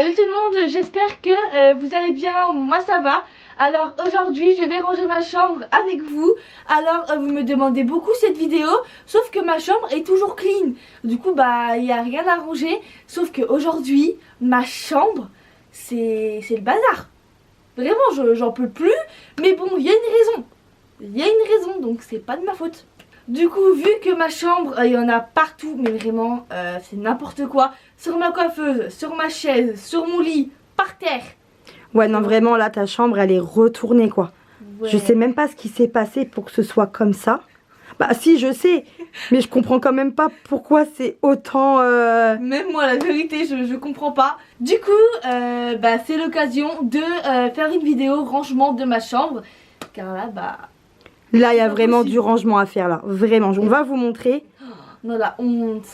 Salut tout le monde, j'espère que vous allez bien, moi ça va. Alors aujourd'hui je vais ranger ma chambre avec vous. Alors vous me demandez beaucoup cette vidéo, sauf que ma chambre est toujours clean. Du coup bah il n'y a rien à ranger, sauf que aujourd'hui ma chambre c'est le bazar. Vraiment j'en peux plus, mais bon il y a une raison. Il y a une raison, donc c'est pas de ma faute. Du coup, vu que ma chambre, il y en a partout, mais vraiment, c'est n'importe quoi. Sur ma coiffeuse, sur ma chaise, sur mon lit, par terre. Ouais, non, vraiment, là, ta chambre, elle est retournée, quoi. Ouais. Je sais même pas ce qui s'est passé pour que ce soit comme ça. Bah si, je sais, mais je comprends quand même pas pourquoi c'est autant... Même moi, la vérité, je comprends pas. Du coup, bah, c'est l'occasion de faire une vidéo rangement de ma chambre. Car là, bah... Là, il y a vraiment du rangement à faire, là. Vraiment, on va vous montrer. Non, la honte.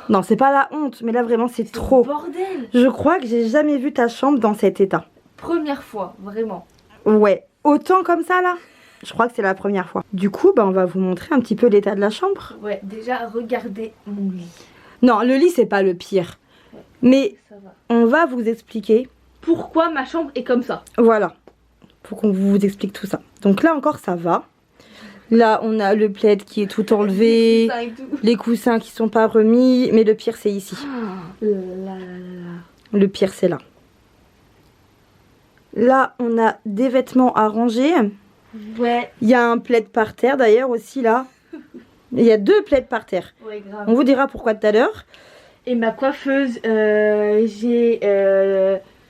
Non, c'est pas la honte, mais là, vraiment, c'est trop. Bordel. Je crois que j'ai jamais vu ta chambre dans cet état. Première fois, vraiment. Ouais, autant comme ça, là. Je crois que c'est la première fois. Du coup, bah, on va vous montrer un petit peu l'état de la chambre. Ouais, déjà, regardez mon lit. Non, le lit, c'est pas le pire. Ouais, mais on va vous expliquer pourquoi ma chambre est comme ça. Voilà, faut qu'on vous explique tout ça. Donc là encore, ça va. Là, on a le plaid qui est tout enlevé, les coussins qui sont pas remis, mais le pire, c'est ici. Le pire, c'est là. Là, on a des vêtements à ranger. Ouais. Il y a un plaid par terre, d'ailleurs, aussi, là. Il y a deux plaids par terre. Ouais, grave. On vous dira pourquoi tout à l'heure. Et ma coiffeuse, j'ai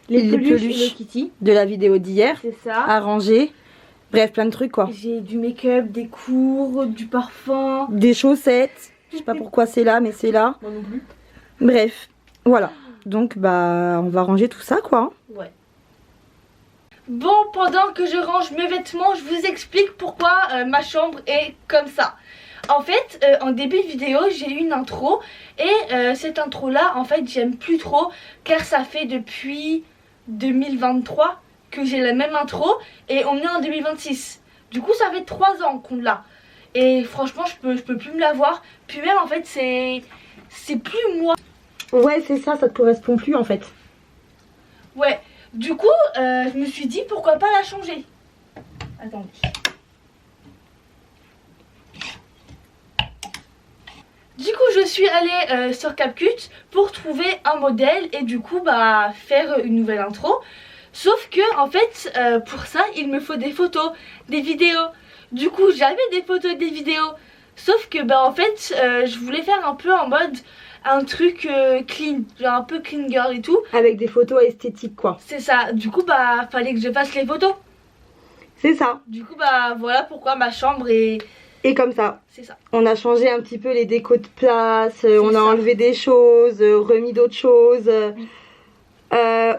les peluches Hello Kitty de la vidéo d'hier. C'est ça. À ranger. Bref, plein de trucs quoi. J'ai du make-up, des cours, du parfum. Des chaussettes. Je sais pas pourquoi c'est là, mais c'est là. Moi non plus. Bref, voilà. Donc bah on va ranger tout ça quoi. Ouais. Bon, pendant que je range mes vêtements, je vous explique pourquoi ma chambre est comme ça. En fait, en début de vidéo, j'ai eu une intro. Et cette intro là, en fait, j'aime plus trop. Car ça fait depuis 2023 que j'ai la même intro et on est en 2026. Du coup ça fait 3 ans qu'on l'a. Et franchement je peux plus me la voir. Puis même en fait c'est plus moi. Ouais c'est ça, ça te correspond plus en fait. Ouais, du coup je me suis dit pourquoi pas la changer. Attendez. Du coup je suis allée sur CapCut pour trouver un modèle et du coup bah faire une nouvelle intro. Sauf que en fait pour ça il me faut des photos, des vidéos. Du coup j'avais des photos et des vidéos. Sauf que bah en fait je voulais faire un peu en mode un truc clean, genre un peu clean girl et tout. Avec des photos esthétiques quoi. C'est ça, du coup bah fallait que je fasse les photos. C'est ça. Du coup bah voilà pourquoi ma chambre est... Et comme ça. C'est ça. On a changé un petit peu les décos de place, on a enlevé des choses, remis d'autres choses.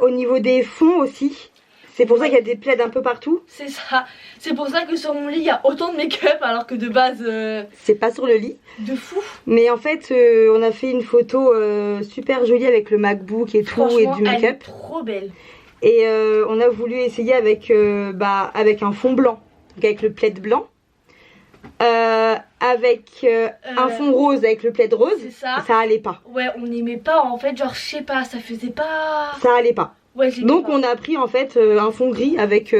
Au niveau des fonds aussi, c'est pour ça qu'il y a des plaids un peu partout. C'est ça, c'est pour ça que sur mon lit il y a autant de make-up alors que de base c'est pas sur le lit. De fou. Mais en fait on a fait une photo super jolie avec le MacBook et tout et du make-up. Trop belle. Et on a voulu essayer avec, avec un fond blanc, donc avec le plaid blanc. Avec un fond rose avec le plaid rose, ça allait pas. Ouais, on n'aimait pas en fait, genre je sais pas, ça faisait pas... Ça allait pas. Ouais, donc on a pris en fait un fond gris avec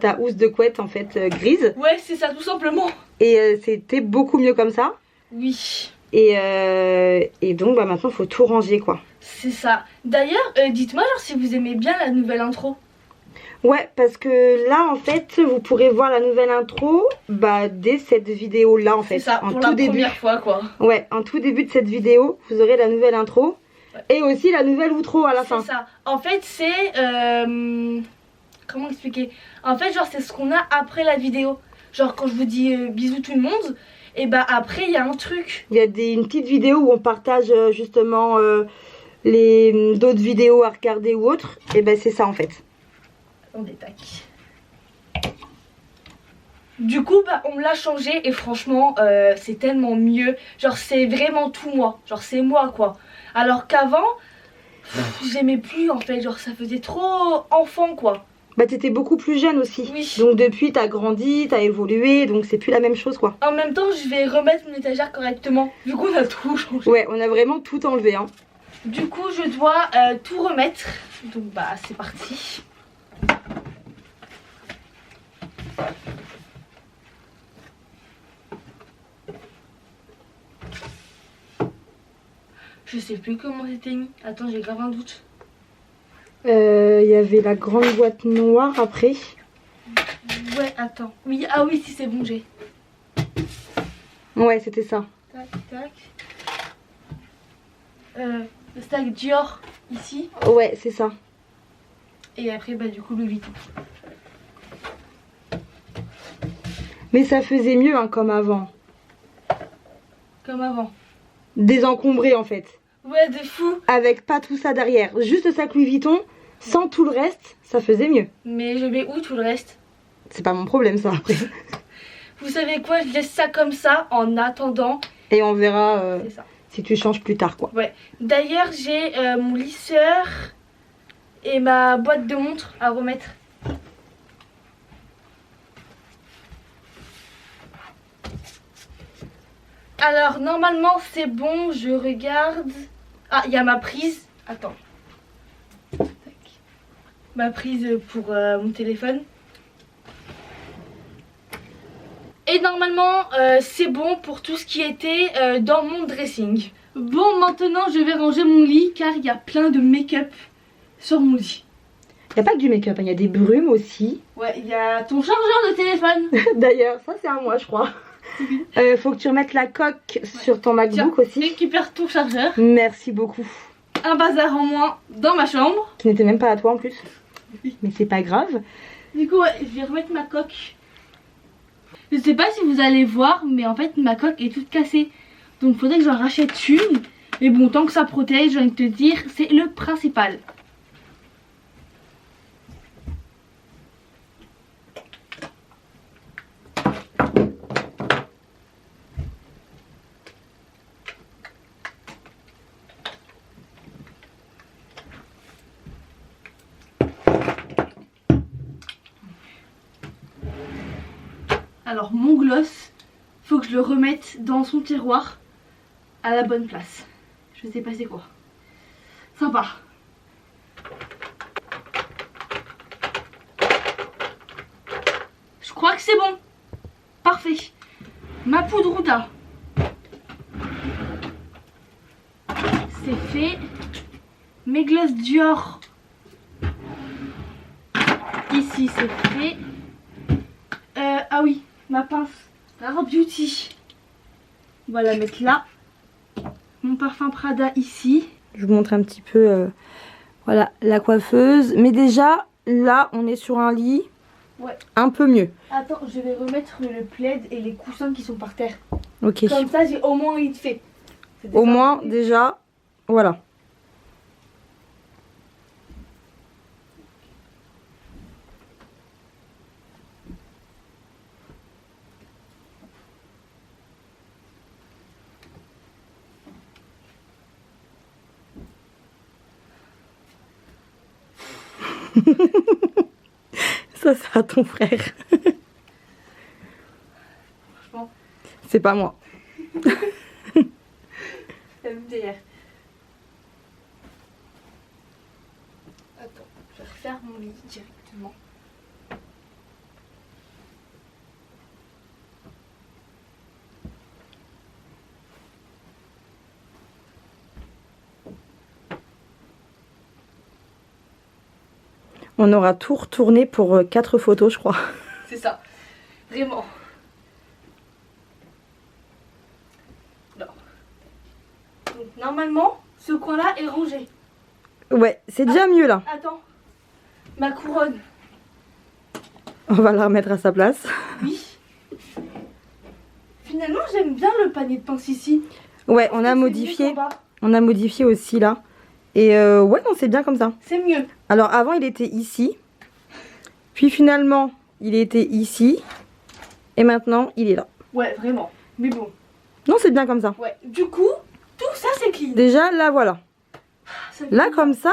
ta housse de couette en fait grise. Ouais, c'est ça tout simplement. Et c'était beaucoup mieux comme ça. Oui. Et donc bah maintenant faut tout ranger quoi. C'est ça. D'ailleurs, dites-moi genre si vous aimez bien la nouvelle intro. Ouais, parce que là en fait vous pourrez voir la nouvelle intro dès cette vidéo là en fait. C'est ça, en pour tout la début. Première fois quoi. Ouais, en tout début de cette vidéo vous aurez la nouvelle intro. Ouais. Et aussi la nouvelle outro à la fin. C'est ça, en fait c'est... comment expliquer? En fait genre c'est ce qu'on a après la vidéo. Genre quand je vous dis bisous tout le monde, et bah après il y a un truc. Il y a une petite vidéo où on partage justement d'autres vidéos à regarder ou autres. Et ben c'est ça en fait. On détaque. Du coup bah on l'a changé et franchement c'est tellement mieux. Genre c'est vraiment tout moi. Genre c'est moi quoi. Alors qu'avant j'aimais plus en fait. Genre ça faisait trop enfant quoi. Bah t'étais beaucoup plus jeune aussi. Oui. Donc depuis t'as grandi, t'as évolué. Donc c'est plus la même chose quoi. En même temps je vais remettre mon étagère correctement. Vu qu'on a tout changé. Ouais on a vraiment tout enlevé hein. Du coup, je dois tout remettre. Donc, bah, c'est parti. Je sais plus comment c'était mis. Attends, j'ai grave un doute. Il y avait la grande boîte noire après. Ouais, attends. Oui, ah oui, si c'est bon, j'ai. Ouais, c'était ça. Tac, tac. Le stack Dior ici. Ouais, c'est ça. Et après, bah, du coup, Louis Vuitton. Mais ça faisait mieux hein, comme avant. Comme avant. Désencombré en fait. Ouais, de fou. Avec pas tout ça derrière. Juste le sac Louis Vuitton, sans tout le reste, ça faisait mieux. Mais je mets où tout le reste? C'est pas mon problème ça après. Vous savez quoi? Je laisse ça comme ça en attendant. Et on verra C'est ça. si tu changes plus tard quoi. Ouais. D'ailleurs, j'ai mon lisseur et ma boîte de montre à remettre. Alors, normalement, c'est bon. Je regarde. Ah, il y a ma prise. Attends. Tac. Ma prise pour mon téléphone. Et normalement, c'est bon pour tout ce qui était dans mon dressing. Bon, maintenant, je vais ranger mon lit car il y a plein de make-up sur mon lit. Y a pas que du make-up, il y a des brumes aussi. Ouais, il y a ton chargeur de téléphone. D'ailleurs, ça c'est à moi je crois. Faut que tu remettes la coque sur ton MacBook Tiens, aussi. récupère ton chargeur. Merci beaucoup. Un bazar en moins dans ma chambre. Qui n'était même pas à toi en plus. Oui. Mais c'est pas grave. Du coup, ouais, je vais remettre ma coque. Je sais pas si vous allez voir, mais en fait, ma coque est toute cassée. Donc, il faudrait que j'en rachète une. Mais bon, tant que ça protège, j'ai envie de te dire, c'est le principal. Alors mon gloss, faut que je le remette dans son tiroir à la bonne place. Je sais pas c'est quoi. Sympa. Je crois que c'est bon. Parfait. Ma poudre Huda. C'est fait. Mes glosses Dior. Ici c'est fait. Ah oui, ma pince Rare Beauty. On va la mettre là. Mon parfum Prada ici. Je vous montre un petit peu voilà, la coiffeuse. Mais déjà, là, on est sur un lit un peu mieux. Attends, je vais remettre le plaid et les coussins qui sont par terre. Ok. Comme ça, j'ai au moins vite fait. Au moins, déjà, voilà. Ça, c'est à ton frère. Franchement, C'est pas moi. t'as vu derrière. Attends, je vais refaire mon lit directement. On aura tout retourné pour 4 photos, je crois. C'est ça, vraiment. Alors. Donc, normalement, ce coin-là est rangé. Ouais, c'est déjà mieux là. Attends, ma couronne. On va la remettre à sa place. Oui. Finalement, j'aime bien le panier de pince ici. Ouais, on a C'est mieux modifié. qu'en bas. On a modifié aussi là. Et ouais, non, c'est bien comme ça. C'est mieux. Alors avant, il était ici. Puis finalement, il était ici. Et maintenant, il est là. Ouais, vraiment. Mais bon. Non, c'est bien comme ça. Ouais. Du coup, tout ça, c'est clean. Déjà, là, voilà. Ça me Là, fait comme ça,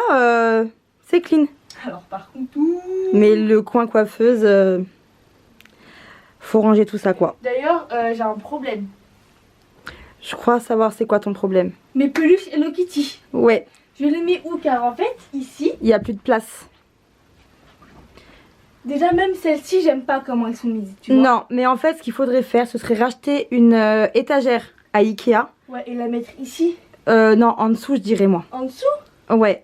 c'est clean. Alors, par contre, tout. Mais le coin coiffeuse, faut ranger tout ça, quoi. D'ailleurs, j'ai un problème. Je crois savoir c'est quoi ton problème. Mes peluches Hello Kitty. Ouais, Je les mets où? Car en fait, ici, il y a plus de place. déjà même celles-ci, j'aime pas comment elles sont mises. Tu vois. Non, mais en fait, ce qu'il faudrait faire, ce serait racheter une étagère à Ikea. Ouais, et la mettre ici, Non, en dessous, je dirais moi. en dessous. Ouais.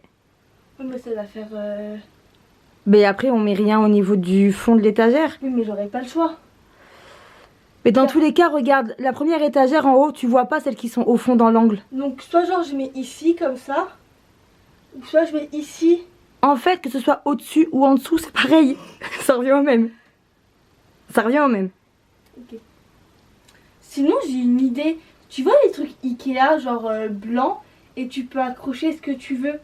Oui, mais ça va faire. Mais après, on met rien au niveau du fond de l'étagère. Oui, mais j'aurais pas le choix. Mais dans tous les cas, regarde, la première étagère en haut, tu vois pas celles qui sont au fond dans l'angle. Donc, soit genre je mets ici comme ça, ou soit je mets ici. En fait, que ce soit au-dessus ou en dessous, c'est pareil. Ça revient au même. Ça revient au même. Ok. Sinon, j'ai une idée. Tu vois les trucs Ikea, genre blanc, et tu peux accrocher ce que tu veux.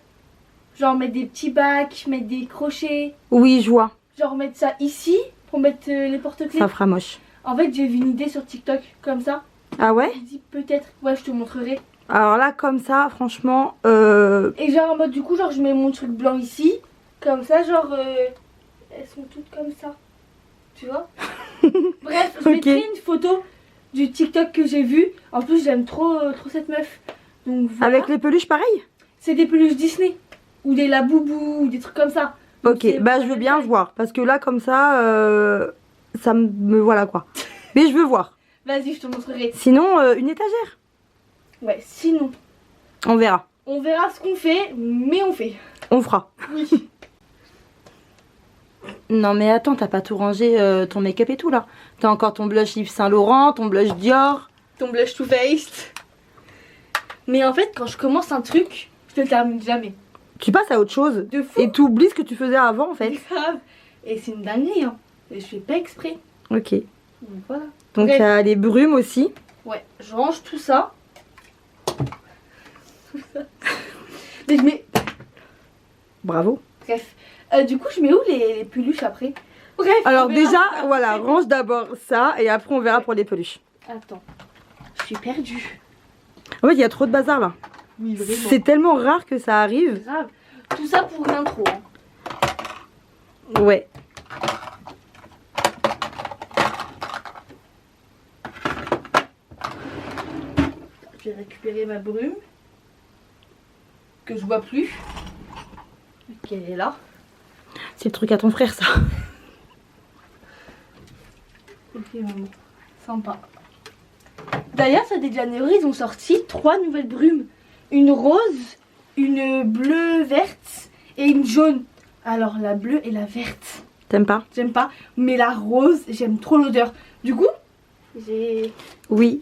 Genre mettre des petits bacs, mettre des crochets. Oui, je vois. Genre mettre ça ici pour mettre les porte-clés. Ça fera moche. En fait, j'ai vu une idée sur TikTok comme ça. Ah ouais? Je dis peut-être. Ouais, je te montrerai. Alors là, comme ça, franchement, Et genre en mode du coup, genre je mets mon truc blanc ici. Comme ça, genre elles sont toutes comme ça. Tu vois? Bref, je Ok. mettrai une photo du TikTok que j'ai vu. En plus, j'aime trop cette meuf. Donc voilà. avec les peluches, pareil? C'est des peluches Disney. Ou des Laboubou, ou des trucs comme ça. Ok, C'est bah pour je veux la bien taille. voir. Parce que là, comme ça, ça me voilà quoi. Mais je veux voir. Vas-y, je te montrerai. Sinon, une étagère. Ouais, sinon, On verra. on verra ce qu'on fait, mais on fait. On fera. Oui. Non mais attends, t'as pas tout rangé ton make-up et tout là. T'as encore ton blush Yves Saint Laurent, ton blush Dior. Ton blush Too Faced. Mais en fait, quand je commence un truc, je le termine jamais. Tu passes à autre chose. De fou. Et tu oublies ce que tu faisais avant en fait. Grave. Et c'est une dinguerie, hein. Et je fais pas exprès. Ok. Donc voilà. Donc il Bref. y a les brumes aussi. Ouais, je range tout ça. Mais je mets. Bravo. Bref. Du coup, je mets où les peluches après? Bref. Alors on verra déjà, ça. voilà, range d'abord ça et après on verra pour les peluches. Attends. Je suis perdue. En fait, il y a trop de bazar là. Oui, vraiment. C'est tellement rare que ça arrive. Grave. Tout ça pour l'intro. Hein. Ouais. Je vais récupérer ma brume. Que je vois plus. Ok, elle est là. C'est le truc à ton frère ça. Ok, maman. Sympa. D'ailleurs, ça de Janeiro, ils ont sorti 3 nouvelles brumes. Une rose, une bleue verte et une jaune. Alors, la bleue et la verte, T'aimes pas? j'aime pas. Mais la rose, j'aime trop l'odeur. Du coup, j'ai... Oui.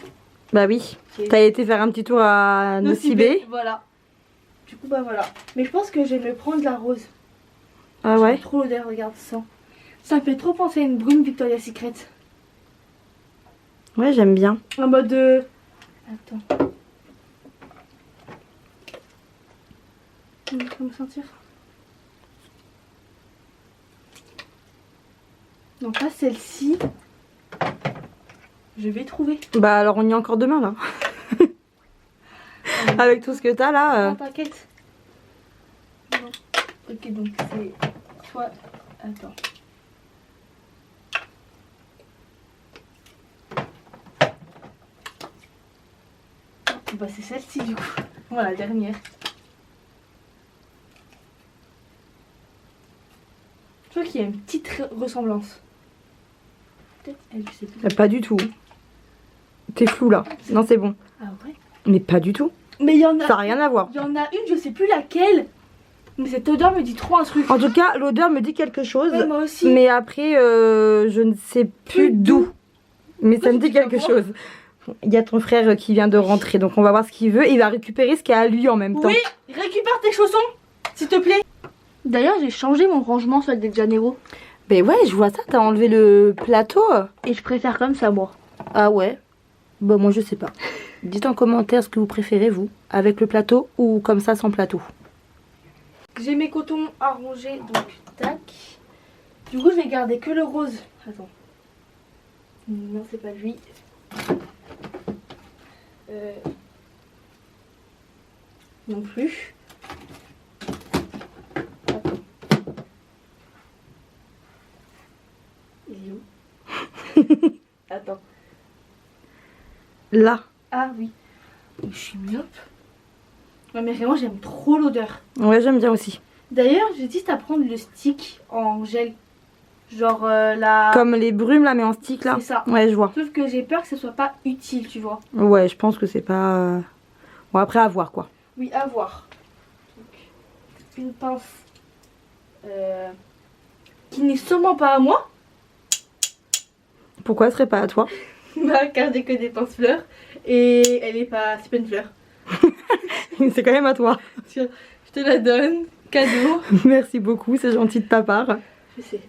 Bah oui. T'as été faire un petit tour à Nocibé. Voilà. Du coup, bah voilà. Mais je pense que je vais me prendre la rose. Ah ouais? J'aime trop l'odeur, regarde ça. Ça me fait trop penser à une brume Victoria's Secret. Ouais, j'aime bien. En mode... Attends. Comment sentir? Donc là, celle-ci, je vais trouver. Bah alors on y est encore demain là. Avec tout ce que t'as là. Non, t'inquiète. Bon. Ok, donc c'est soit... Attends. Bah c'est celle-ci du coup. Voilà, la dernière. Je crois qu'il y a une petite ressemblance. Peut-être elle, je sais plus. Pas du tout. T'es flou là. Non, c'est bon. Ah ouais? Mais pas du tout. Mais il y en a... Ça n'a rien à voir. Il y en a une, je sais plus laquelle. Mais cette odeur me dit trop un truc. En tout cas, l'odeur me dit quelque chose. Ouais, moi aussi. Mais après, je ne sais plus d'où. Mais ça me dit tu vas quelque voir. chose. Il y a ton frère qui vient de rentrer, donc on va voir ce qu'il veut. Et il va récupérer ce qu'il y a à lui en même temps. Oui, récupère tes chaussons, s'il te plaît. D'ailleurs, j'ai changé mon rangement sur le de Janeiro. Ben ouais, je vois ça, t'as enlevé le plateau. Et je préfère comme ça, moi. Ah ouais? Bon, moi je sais pas. Dites en commentaire ce que vous préférez, vous, avec le plateau ou comme ça sans plateau. J'ai mes cotons à ranger, donc tac. Du coup, je vais garder que le rose. Attends. Non, c'est pas lui. Non plus. Attends. Il est où? Attends. Là. Ah oui. Je suis myope. Ouais, mais vraiment, j'aime trop l'odeur. Ouais, j'aime bien aussi. D'ailleurs, j'hésite à prendre le stick en gel. Genre la... Comme les brumes là, mais en stick là. C'est ça. Ouais, je vois. Sauf que j'ai peur que ce soit pas utile, tu vois. Ouais, je pense que c'est pas... Bon, après, à voir quoi. Oui, à voir. Donc, une pince qui n'est sûrement pas à moi. Pourquoi ce serait pas à toi? Bah, car j'ai que des pinces fleurs. Et elle est pas... C'est pas une fleur. C'est quand même à toi. Tiens, je te la donne. Cadeau. Merci beaucoup, c'est gentil de ta part. Je sais.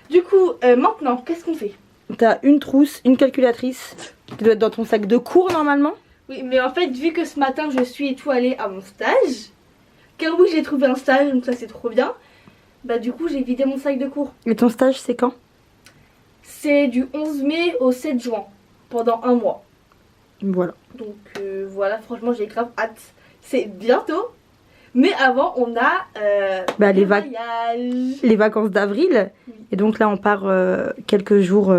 Du coup, maintenant, qu'est-ce qu'on fait? T'as une trousse, une calculatrice qui doit être dans ton sac de cours normalement. Oui, mais en fait, vu que ce matin, je suis et tout allée à mon stage, car oui, j'ai trouvé un stage, donc ça c'est trop bien, bah du coup, j'ai vidé mon sac de cours. Et ton stage, c'est quand? C'est du 11 mai au 7 juin, pendant un mois. Voilà. Donc voilà, franchement, j'ai grave hâte. C'est bientôt. Mais avant, on a Bah, le les voyage. Les vacances d'avril. Oui. Et donc là, on part quelques jours.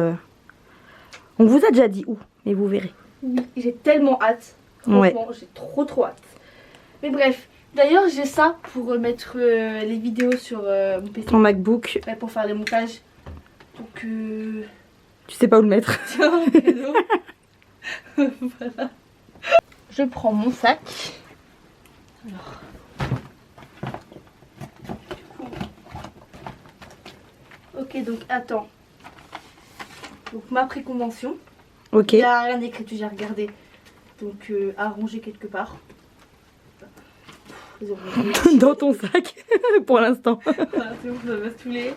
On vous a déjà dit où, mais vous verrez. Oui, j'ai tellement hâte. Ouais. Franchement, j'ai trop hâte. Mais bref, d'ailleurs, j'ai ça pour mettre les vidéos sur mon PC. Ton MacBook, Ouais, pour faire les montages. Donc, tu sais pas où le mettre. tiens, cadeau. Voilà. Je prends mon sac. Alors. Du coup. Ok, donc attends. Donc ma préconvention. Ok. Il n'y a rien d'écrit, j'ai regardé. Donc à ranger quelque part. Ils ont rangé. Dans ton sac, pour l'instant. Voilà, c'est bon, ça va se saouler.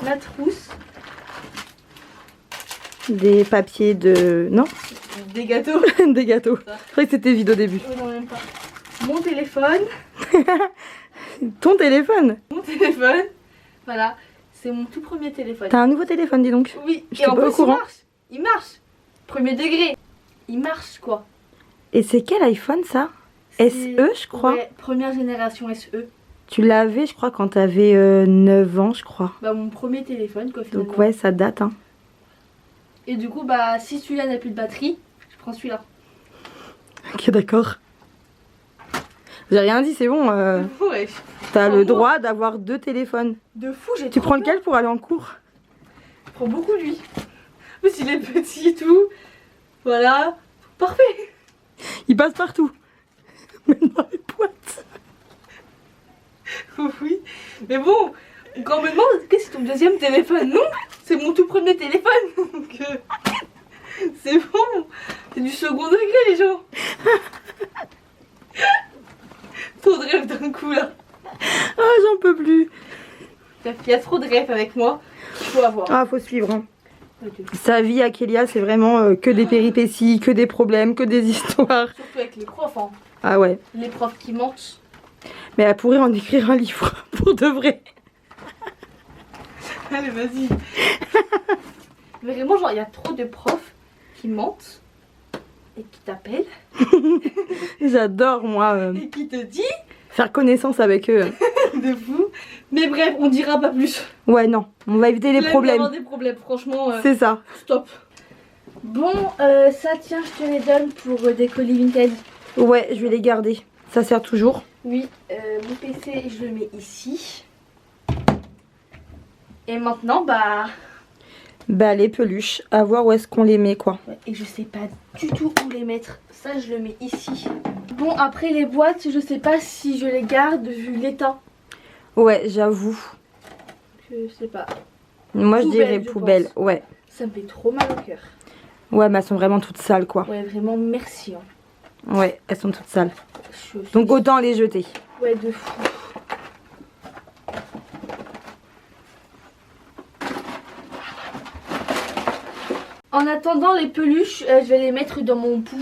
La trousse. Des papiers de... Non. Des gâteaux. Des gâteaux. Je croyais que c'était vide au début. Non, même pas. Mon téléphone. Ton téléphone. Mon téléphone. Voilà. C'est mon tout premier téléphone. T'as un nouveau téléphone, dis donc. Oui, J'étais et en pas au plus il courant. marche. Il marche. Premier degré. Il marche quoi. Et c'est quel iPhone ça? C'est- SE, je crois. Ouais, première génération SE. Tu l'avais, je crois, quand t'avais 9 ans, je crois. Bah mon premier téléphone quoi finalement. Donc ouais, ça date, hein. Et du coup bah si celui-là n'a plus de batterie, je prends celui-là. Ok, d'accord. J'ai rien dit, c'est bon. Ouais. T'as Oh, le moi. droit d'avoir 2 téléphones. De fou, j'ai Tu trop prends peur. lequel pour aller en cours? Je prends beaucoup lui. Mais il est petit et tout. Voilà. Parfait. Il passe partout. Même dans les boîtes. Oui. Mais bon, quand on me demande qu'est-ce que c'est ton deuxième téléphone, non, c'est mon tout premier téléphone. Donc c'est bon. C'est du second degré les gens. Trop de rêves d'un coup là. Ah, j'en peux plus. Il y a trop de rêves avec moi qu'il faut avoir. Ah, faut suivre, hein. Sa vie à Kélia, c'est vraiment que des péripéties, que des problèmes, que des histoires. Surtout avec les profs, hein. Ah ouais. Les profs qui mentent. Mais elle pourrait en écrire un livre, pour de vrai. Allez, vas-y. Mais vraiment, genre, il y a trop de profs qui mentent et qui t'appellent J'adore, moi, et qui te disent faire connaissance avec eux. de fou. Mais bref, on dira pas plus. Ouais, non, on va éviter les Flemme problèmes. d'avoir des problèmes, franchement, C'est ça. stop. Bon, ça, tiens, je te les donne pour des colis Vinted. Ouais, je vais les garder. Ça sert toujours. Oui, mon PC, je le mets ici. Et maintenant, bah... Bah, les peluches, à voir où est-ce qu'on les met, quoi. ouais, et je sais pas du tout où les mettre. Ça, je le mets ici. Bon, après les boîtes, je sais pas si je les garde vu l'état. Ouais, j'avoue. Je sais pas. Moi, je Poubelle, dirais je poubelle. pense. Ouais. Ça me fait trop mal au cœur. Ouais, mais elles sont vraiment toutes sales, quoi. Ouais, vraiment, merci. Hein. Ouais, elles sont toutes sales. Je- Donc, autant les jeter. Ouais, de fou. En attendant les peluches, je vais les mettre dans mon pou.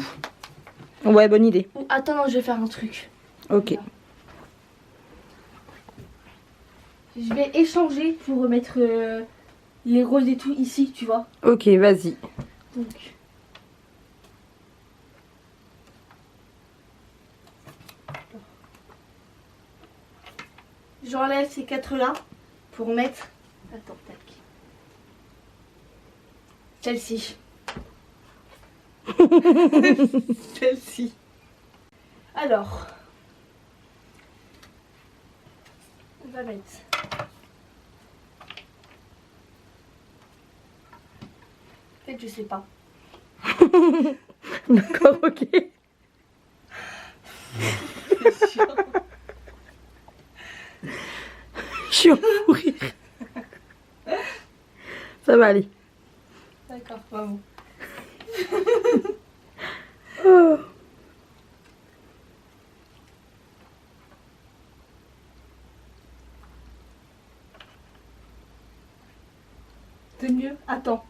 Ouais, bonne idée. Ou attends, non, je vais faire un truc. Ok. Je vais échanger pour remettre les roses et tout ici, tu vois. Ok, vas-y. Donc. J'enlève ces quatre là pour mettre. Attends, tac. Celle-ci. Celle-ci. Alors, on va mettre. En fait, je sais pas. D'accord, ok. C'est chiant. Je suis en fou rire. Ça va aller. D'accord, pas bon. Oh. De mieux. Attends.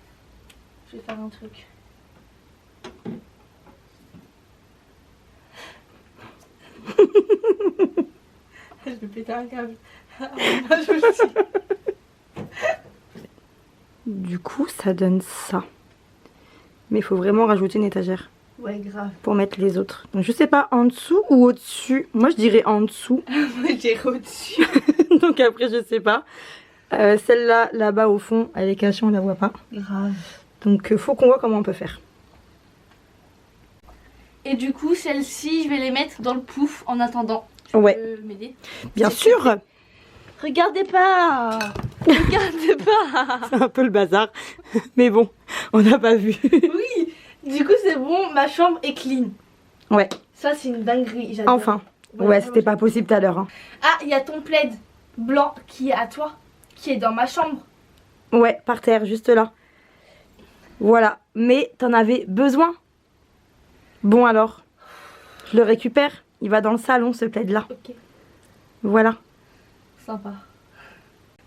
Je vais faire un truc. Je vais péter un câble. Moi, je le sais. Du coup, ça donne ça. Mais il faut vraiment rajouter une étagère Ouais, grave. pour mettre les autres. Donc, je sais pas, en dessous ou au-dessus. Moi, je dirais en dessous. Moi, j'irai au-dessus. Donc après, je sais pas. Celle-là, là-bas au fond, elle est cachée, on la voit pas. Grave. Donc, faut qu'on voit comment on peut faire. Et du coup, celles-ci, je vais les mettre dans le pouf en attendant. Tu Ouais. peux m'aider? Bien sûr. Regardez pas. Regardez pas. C'est un peu le bazar. Mais bon, on n'a pas vu. Oui. Du coup, c'est bon, ma chambre est clean. Ouais, Ça, c'est une dinguerie. J'adore. enfin. Ouais, c'était pas possible tout à l'heure. Hein. Ah, il y a ton plaid blanc qui est à toi, qui est dans ma chambre. Ouais, par terre, juste là. Voilà. Mais t'en avais besoin. Bon alors, je le récupère. Il va dans le salon, ce plaid-là. Ok. Voilà. Sympa.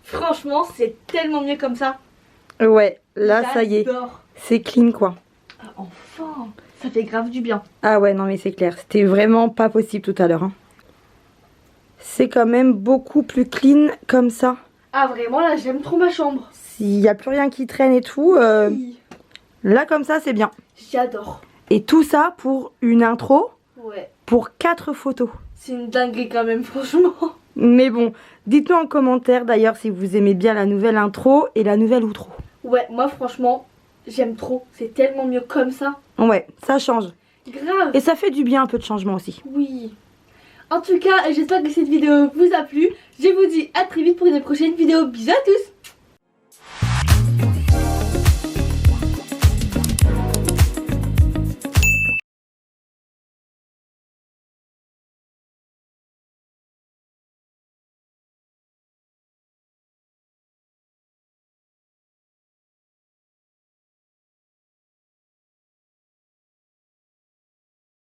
Franchement, c'est tellement mieux comme ça. Ouais, là, ça y est. J'adore. C'est clean, quoi. Ah, enfin. Ça fait grave du bien. Ah ouais, non mais c'est clair. C'était vraiment pas possible tout à l'heure. Hein. C'est quand même beaucoup plus clean comme ça. Ah, vraiment, là, j'aime trop ma chambre. S'il n'y a plus rien qui traîne et tout, Oui. là comme ça, c'est bien. J'adore. Et tout ça pour une intro, Ouais. pour 4 photos. C'est une dinguerie quand même, franchement. Mais bon, dites-nous en commentaire d'ailleurs si vous aimez bien la nouvelle intro et la nouvelle outro. Ouais, moi, franchement, j'aime trop. C'est tellement mieux comme ça. Ouais, ça change. Grave. Et ça fait du bien un peu de changement aussi. Oui. En tout cas, j'espère que cette vidéo vous a plu. Je vous dis à très vite pour une prochaine vidéo. Bisous à tous.